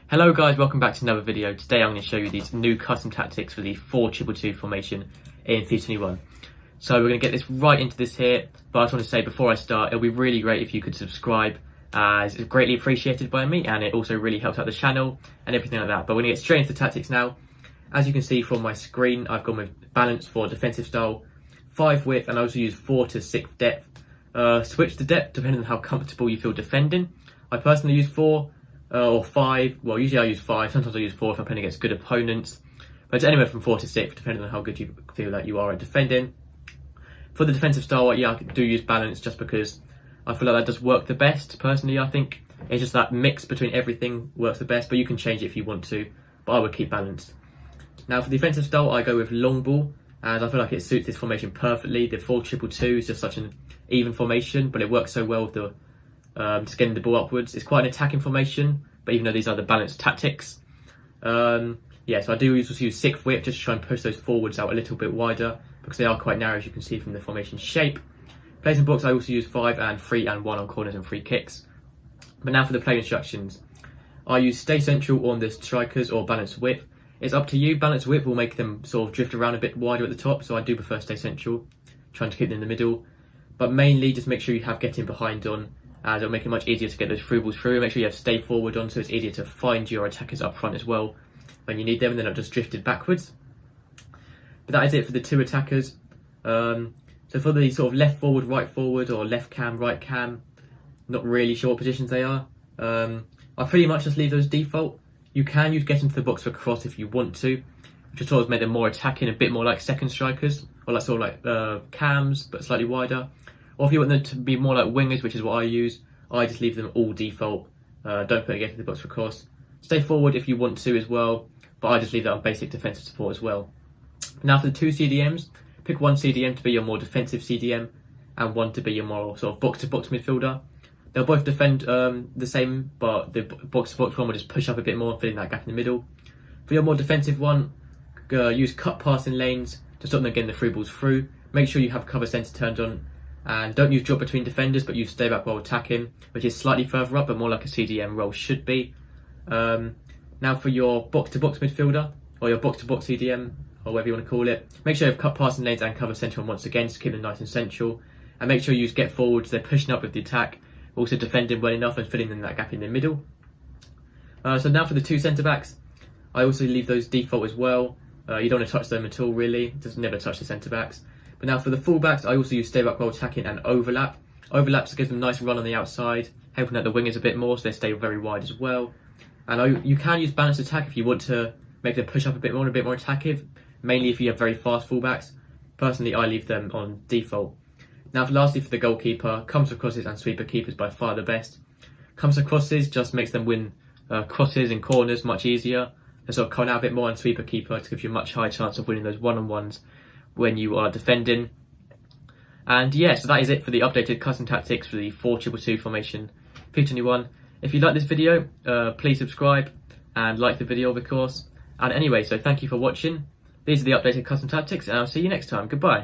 Hello guys, welcome back to another video. Today I'm going to show you these new custom tactics for the 4-2-2 formation in FIFA 21. So we're going to get this right into this here, but I just want to say before I start, it would be really great if you could subscribe, as it's greatly appreciated by me and it also really helps out the channel and everything like that. But we're going to get straight into the tactics now. As you can see from my screen, I've gone with balance for defensive style, 5 width, and I also use 4 to 6 depth. Switch the depth depending on how comfortable you feel defending. I personally use 4 or 5. Well, usually I use 5, sometimes I use 4 if I'm playing against good opponents. But it's anywhere from 4 to 6 depending on how good you feel that you are at defending. For the defensive style, yeah, I do use balance just because I feel like that does work the best. Personally, I think it's just that mix between everything works the best, but you can change it if you want to, but I would keep balance. Now for the defensive style, I go with long ball, as I feel like it suits this formation perfectly. The 4-2-2 is just such an even formation, but it works so well with the just getting the ball upwards. It's quite an attacking formation, but even though these are the balanced tactics, yeah, so I do also use 6 width just to try and push those forwards out a little bit wider because they are quite narrow, as you can see from the formation shape. Plays and blocks, I also use 5 and 3 and 1 on corners and free kicks. But now for the play instructions, I use stay central on the strikers or balance width. It's up to you. Balance width will make them sort of drift around a bit wider at the top, so I do prefer stay central, trying to keep them in the middle. But mainly just make sure you have getting behind on, as it'll make it much easier to get those through balls through. Make sure you have stay forward on, so it's easier to find your attackers up front as well when you need them, and they're not just drifted backwards. But that is it for the 2 attackers. So for the sort of left forward, right forward, or left cam, right cam, not really sure what positions they are. I pretty much just leave those default. You can use get into the box for cross if you want to, which sort of make them more attacking, a bit more like second strikers, or like sort of like cams, but slightly wider. Or if you want them to be more like wingers, which is what I use, I just leave them all default. Don't put a get into the box for cross. Stay forward if you want to as well, but I just leave that on basic defensive support as well. Now for the 2 CDMs, pick 1 CDM to be your more defensive CDM, and 1 to be your more sort of box-to-box midfielder. They'll both defend the same, but the box-to-box one will just push up a bit more, filling that gap in the middle. For your more defensive one, use cut passing lanes to stop them getting the through balls through. Make sure you have cover centre turned on, and don't use drop between defenders, but use stay back while attacking, which is slightly further up, but more like a CDM role should be. Now for your box-to-box midfielder, or your box-to-box CDM, or whatever you want to call it, make sure you have cut passing lanes and cover centre on once again to keep them nice and central. And make sure you use get forwards, they're pushing up with the attack, also defending well enough and filling in that gap in the middle. So now for the 2 centre-backs, I also leave those default as well. You don't want to touch them at all really, just never touch the centre-backs. But now for the full-backs, I also use stay back while attacking and overlap. Overlaps gives them a nice run on the outside, helping out the wingers a bit more so they stay very wide as well. And you can use balanced attack if you want to make them push up a bit more and a bit more attackive, mainly if you have very fast full-backs. Personally, I leave them on default. Now lastly for the goalkeeper, comes to crosses and sweeper keepers by far the best. Comes to crosses just makes them win crosses and corners much easier, and sort of come out a bit more, and sweeper keeper to give you a much higher chance of winning those one-on-ones when you are defending. And yeah, so that is it for the updated custom tactics for the 4-2-2 formation FIFA 21. If you like this video, please subscribe and like the video of course. And anyway, so thank you for watching. These are the updated custom tactics, and I'll see you next time. Goodbye.